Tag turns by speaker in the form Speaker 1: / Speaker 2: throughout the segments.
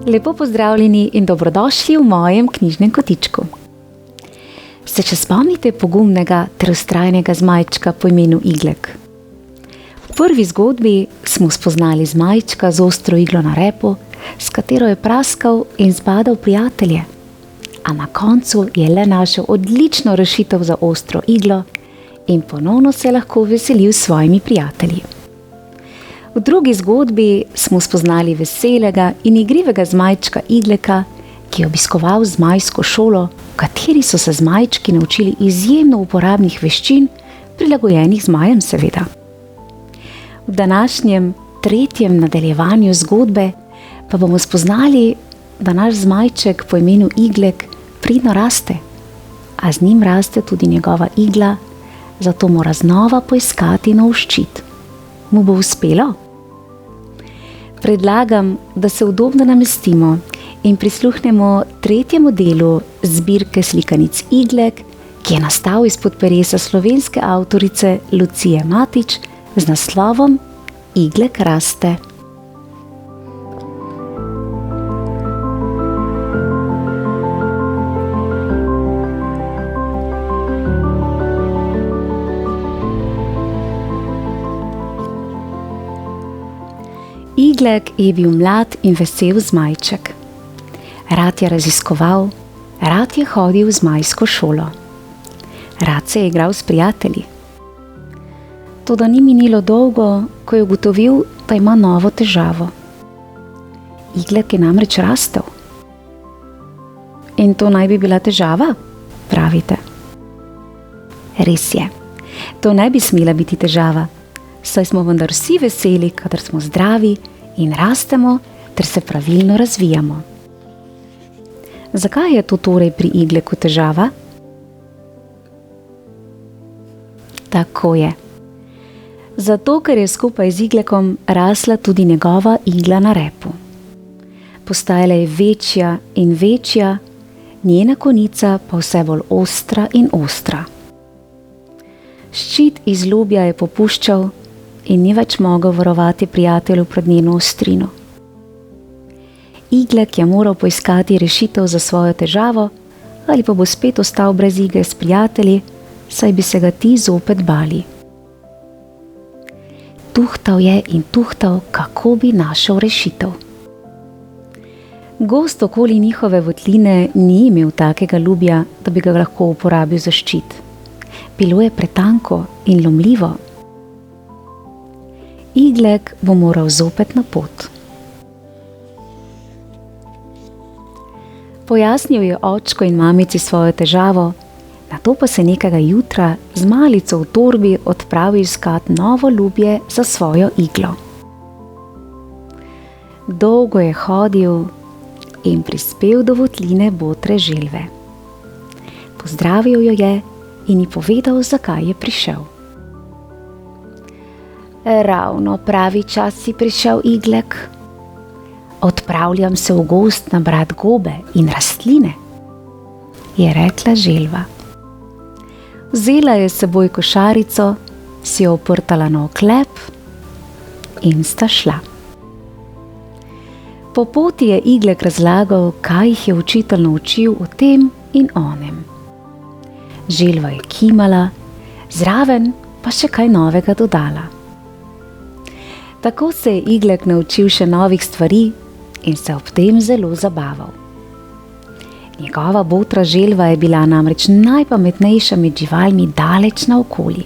Speaker 1: Lepo pozdravljeni in dobrodošli v mojem knjižnem kotičku. Se še spomnite pogumnega ter vztrajnega zmajčka po imenu Iglek? V prvi zgodbi smo spoznali zmajčka z ostro iglo na repu, s katero je praskal in zbadal prijatelje. A na koncu je le našel odlično rešitev za ostro iglo in ponovno se lahko veselil s svojimi prijatelji. V drugi zgodbi smo spoznali veselega in igrivega zmajčka Igleka, ki je obiskoval zmajsko šolo, v kateri so se zmajčki naučili izjemno uporabnih veščin, prilagojenih zmajem seveda. V današnjem tretjem nadaljevanju zgodbe pa bomo spoznali, da naš zmajček po imenu Iglek pridno raste, a z njim raste tudi njegova igla, zato mora znova poiskati nov ščit. Mu bo uspelo? Predlagam, da se udobno namestimo in prisluhnemo tretjemu delu zbirke slikanic Iglek, ki je nastal izpod peresa slovenske avtorice Lucije Matić z naslovom Iglek raste. Iglek je bil mlad in vesel zmajček. Rad je raziskoval, rad je hodil v zmajsko šolo. Rad se je igral s prijatelji. Toda ni minilo dolgo, ko je ugotovil, da ima novo težavo. Iglek je namreč rastel. In to naj bi bila težava, pravite. Res je, to ne bi smela biti težava, saj smo vendar vsi veseli, kadar smo zdravi in rastemo ter se pravilno razvijamo. Zakaj je to torej pri Igleku težava? Tako je. Zato, ker je skupaj z Iglekom rasla tudi njegova igla na repu. Postajala je večja in večja, njena konica pa vse bolj ostra in ostra. Ščit iz lubja je popuščal in ni več mogel varovati prijatelju pred njeno ostrino. Iglek je moral poiskati rešitev za svojo težavo, ali pa bo spet ostal brez igre s prijatelji, saj bi se ga ti zopet bali. Tuhtal je in tuhtal, kako bi našel rešitev. Gozd okoli njihove votline ni imel takega lubja, da bi ga lahko uporabil za ščit. Bilo je pretanko in lomljivo. Iglek bo moral zopet na pot. Pojasnil je očku in mamici svojo težavo, nato pa se nekega jutra z malico v torbi odpravil iskat novo lubje za svojo iglo. Dolgo je hodil in prispel do votline botre želve. Pozdravil jo je in ji povedal, zakaj je prišel. Ravno pravi čas si prišel, Iglek. Odpravljam se v gozd nabrat gobe in rastline, je rekla želva. Vzela je s seboj košarico, si jo oprtala na oklep in sta šla. Po poti je Iglek razlagal, kaj jih je učitelj naučil o tem in onem. Želva je kimala, zraven pa še kaj novega dodala. Tako se je Iglek naučil še novih stvari in se ob tem zelo zabaval. Njegova botra želva je bila namreč najpametnejša med živalmi daleč naokoli.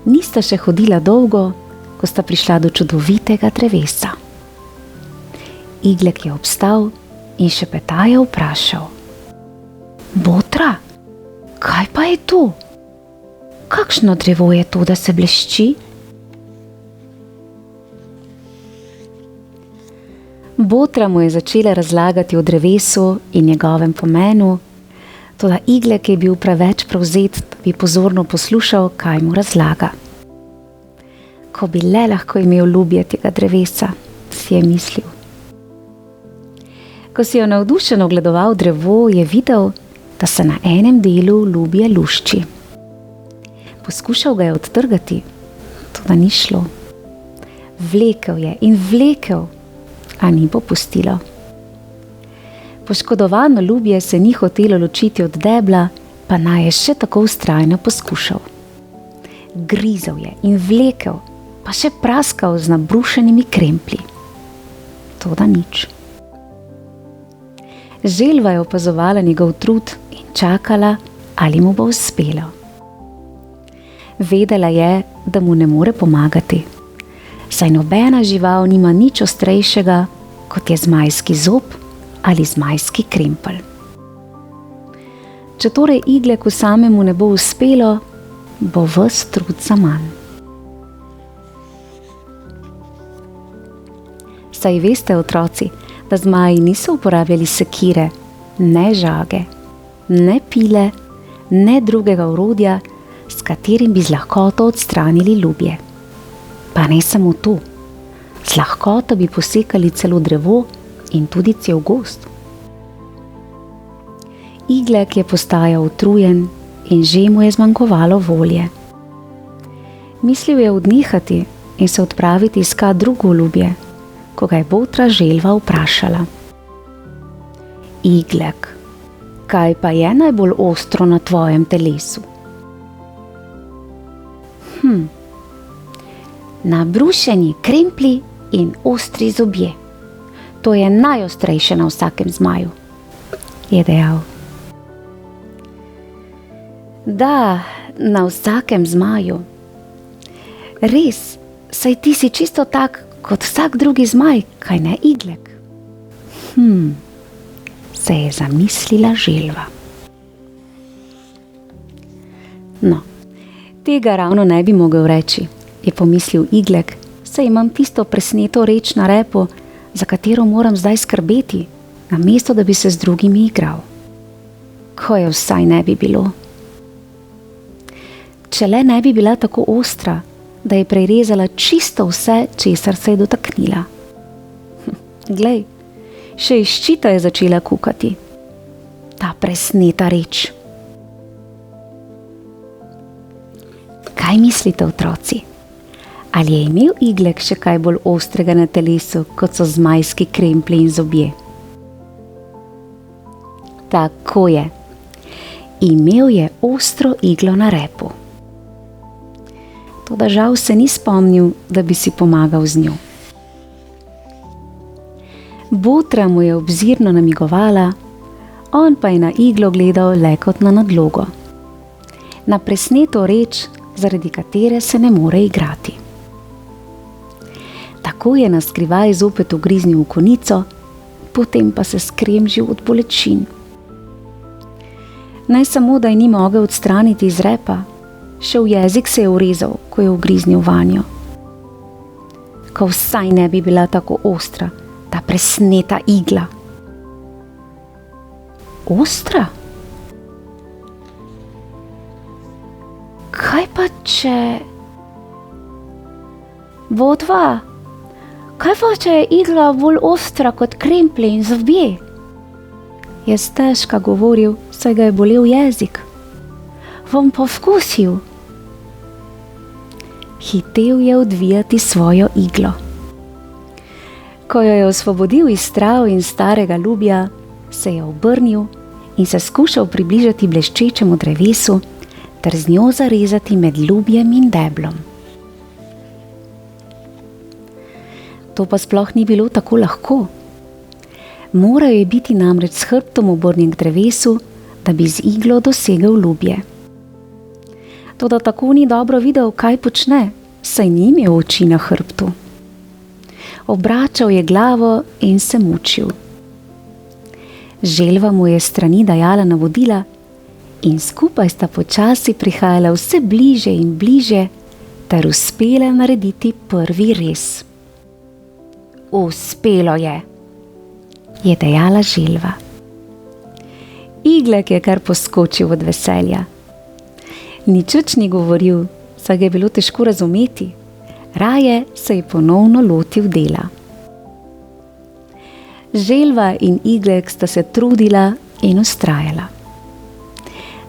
Speaker 1: Nista še hodila dolgo, ko sta prišla do čudovitega drevesa. Iglek je obstal in šepetaje vprašal. Botra, kaj pa je to? Kakšno drevo je to, da se blešči? Botra mu je začela razlagati o drevesu in njegovem pomenu, toda Iglek je bil preveč prevzet, da bi pozorno poslušal, kaj mu razlaga. Ko bi le lahko imel ljubje tega drevesa, si je mislil. Ko si je navdušeno ogledoval drevo, je videl, da se na enem delu ljubje lušči. Poskušal ga je odtrgati, toda ni šlo. Vlekel je in vlekel, a ni popustilo. Poškodovano ljubje se ni hotelo ločiti od debla, pa naj je še tako vztrajno poskušal. Grizel je in vlekel, pa še praskal z nabrušenimi kremplji. Toda nič. Želva je opazovala njegov trud in čakala, ali mu bo uspelo. Vedela je, da mu ne more pomagati, saj nobena žival nima nič ostrejšega, kot je zmajski zob ali zmajski krempelj. Če torej Igleku samemu ne bo uspelo, bo ves trud zaman. Saj veste, otroci, da zmaji niso uporabljali sekire, ne žage, ne pile, ne drugega orodja, s katerim bi z lahkoto odstranili ljubje. Pa ne samo to, z lahkoto bi posekali celo drevo in tudi cel gozd. Iglek je postajal utrujen in že mu je zmanjkovalo volje. Mislil je odnehati in se odpraviti iskat drugo ljubje, ko ga je botra želva vprašala. Iglek, kaj pa je najbolj ostro na tvojem telesu? Nabrušeni kremplji in ostri zobje. To je najostrejše na vsakem zmaju, je dejal. Da, na vsakem zmaju. Res, saj ti si čisto tak, kot vsak drugi zmaj, kaj ne, Iglek? Se je zamislila želva. No, tega ravno ne bi mogel reči, je pomislil Iglek, saj imam tisto presneto reč na repu, za katero moram zdaj skrbeti, namesto da bi se z drugimi igral. Ko je vsaj ne bi bilo. Če le ne bi bila tako ostra, da je prerezala čisto vse, česar se je dotaknila. Glej, še iz ščita je začela kukati. Ta presneta reč. Kaj mislite, otroci? Ali je imel Iglek še kaj bolj ostrega na telesu, kot so zmajski kremplji in zobje? Tako je. Imel je ostro iglo na repu. Toda žal se ni spomnil, da bi si pomagal z njo. Botra mu je obzirno namigovala, on pa je na iglo gledal le kot na nadlogo. Na presneto reč, zaradi katere se ne more igrati. Tako je naskrivaj zopet ugriznil v konico, potem pa se skremžil od bolečin. Naj samo, da je ni mogel odstraniti iz repa, še v jezik se je urezal, ko je ugriznil vanjo. Ko vsaj ne bi bila tako ostra, ta presneta igla. Ostra? Kaj pa če... Vodva, kaj pa če je igla bolj ostra kot kremplji in zobje? Je stežka govoril, saj ga je bolel jezik. Bom poskusil. Hitel je odvijati svojo iglo. Ko jo je osvobodil iz trav in starega ljubja, se je obrnil in se skušal približati bleščečemu drevesu ter z njo zarezati med ljubjem in deblom. To pa sploh ni bilo tako lahko. Moral je biti namreč s hrbtom obrnjen k drevesu, da bi z iglo dosegel ljubje. Toda tako ni dobro videl, kaj počne, saj ni imel oči na hrbtu. Obračal je glavo in se mučil. Želva mu je strani dajala navodila in skupaj sta počasi prihajala vse bliže in bliže ter uspela narediti prvi rez. Uspelo je dejala želva. Iglek je kar poskočil od veselja. Nič ni govoril, saj ga je bilo težko razumeti. Raje se je ponovno lotil dela. Želva in iglek sta se trudila in vztrajala.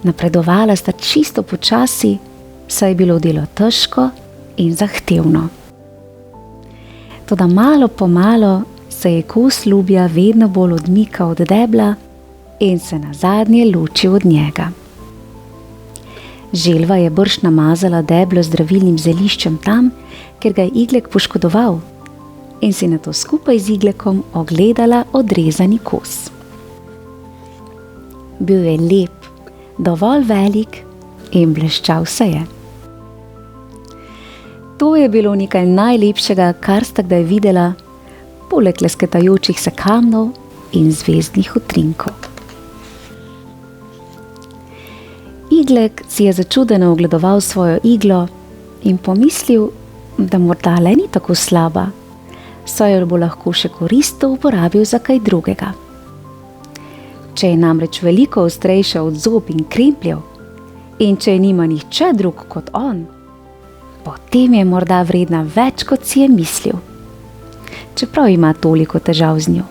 Speaker 1: Napredovala sta čisto počasi, saj je bilo delo težko in zahtevno. Toda malo po malo se je kos lubja vedno bolj odmikal od debla in se nazadnje ločil od njega. Želva je brž namazala deblo z zdravilnim zeliščem tam, kjer ga je iglek poškodoval, in si nato skupaj z iglekom ogledala odrezani kos. Bil je lep, dovolj velik in bleščal se je. To je bilo nekaj najlepšega, kar sta kdaj videla, poleg lesketajočih se kamnov in zvezdnih utrinkov. Iglek si je začudeno ogledoval svojo iglo in pomislil, da morda le ni tako slaba, saj jo bo lahko še koristno uporabil za kaj drugega. Če je namreč veliko ostrejša od zob in krempljev in če je nima nihče drug kot on, potem je morda vredna več, kot si je mislil, čeprav ima toliko težav z njo.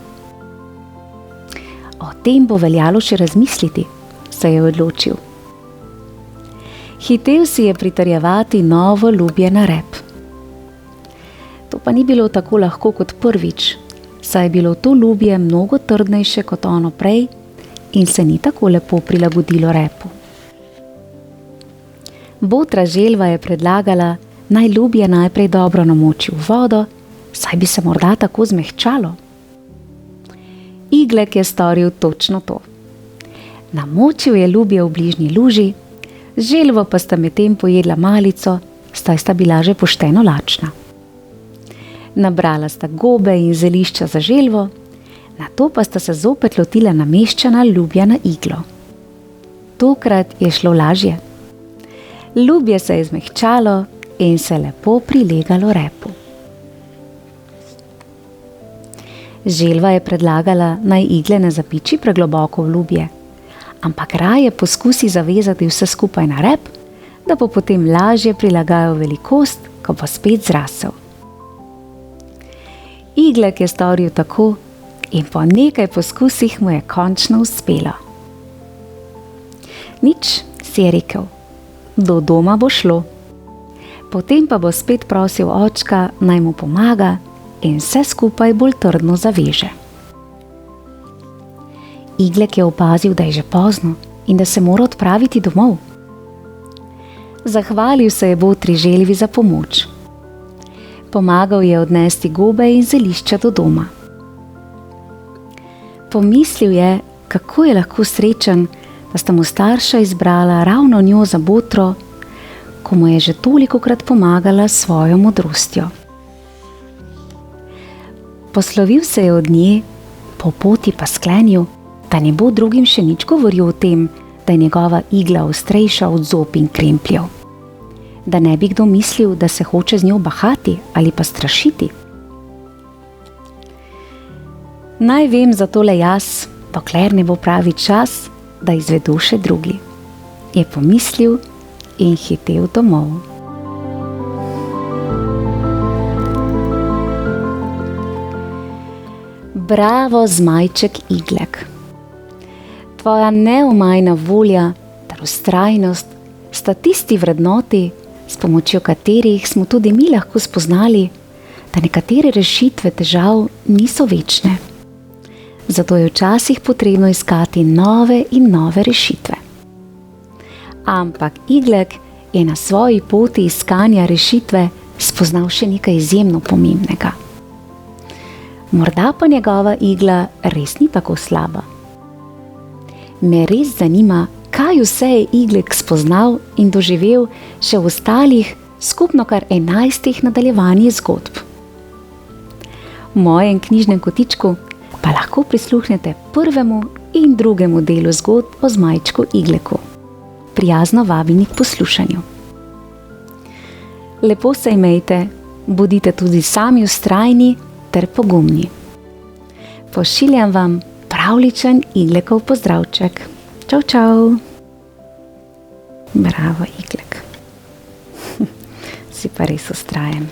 Speaker 1: O tem bo veljalo še razmisliti, se je odločil. Hitel si je pritrjevati novo lubje na rep. To pa ni bilo tako lahko kot prvič, saj je bilo to lubje mnogo trdnejše kot ono prej in se ni tako lepo prilagodilo repu. Botra želva je predlagala, naj lubje najprej dobro namoči v vodo, saj bi se morda tako zmehčalo. Iglek je storil točno to. Namočil je lubje v bližnji luži, želvo pa sta medtem pojedla malico, saj sta bila že pošteno lačna. Nabrala sta gobe in zelišča za želvo, nato pa sta se zopet lotila nameščanja lubja na iglo. Tokrat je šlo lažje. Lubje se je zmehčalo in se lepo prilegalo repu. Želva je predlagala, naj igle ne zapiči pregloboko v lubje, ampak raje poskusi zavezati vse skupaj na rep, da bo potem lažje prilagajal velikost, ko bo spet zrasel. Iglek je storil tako in po nekaj poskusih mu je končno uspelo. Nič, si je rekel, do doma bo šlo. Potem pa bo spet prosil očka, naj mu pomaga in vse skupaj bolj trdno zaveže. Iglek je opazil, da je že pozno in da se mora odpraviti domov. Zahvalil se je botri želvi za pomoč. Pomagal je odnesti gobe in zelišča do doma. Pomislil je, kako je lahko srečen, da sta mu starša izbrala ravno njo za botro, ko mu je že tolikokrat pomagala s svojo modrostjo. Poslovil se je od nje, po poti pa sklenil, da ne bo drugim še nič govoril o tem, da je njegova igla ostrejša od zob in krempljev. Da ne bi kdo mislil, da se hoče z njo bahati ali pa strašiti. Naj vem za tole jaz, dokler ne bo pravi čas, da izvedo še drugi, je pomislil in hitel domov. Bravo, zmajček Iglek! Tvoja neomajna volja ter vztrajnost sta tisti vrednoti, s pomočjo katerih smo tudi mi lahko spoznali, da nekatere rešitve težav niso večne. Zato je včasih potrebno iskati nove in nove rešitve. Ampak Iglek je na svoji poti iskanja rešitve spoznal še nekaj izjemno pomembnega. Morda pa njegova igla res ni tako slaba. Me res zanima, kaj vse je Iglek spoznal in doživel še v ostalih, skupno kar 11 nadaljevanjih zgodb. V mojem knjižnem kotičku pa lahko prisluhnete prvemu in drugemu delu zgodb o zmajčku Igleku. Prijazno vabim k poslušanju. Lepo se imejte, bodite tudi sami vztrajni ter pogumni. Pošiljam vam pravličen Iglekov pozdravček. Čau, čau. Bravo, Iglek. Si pa res vztrajen.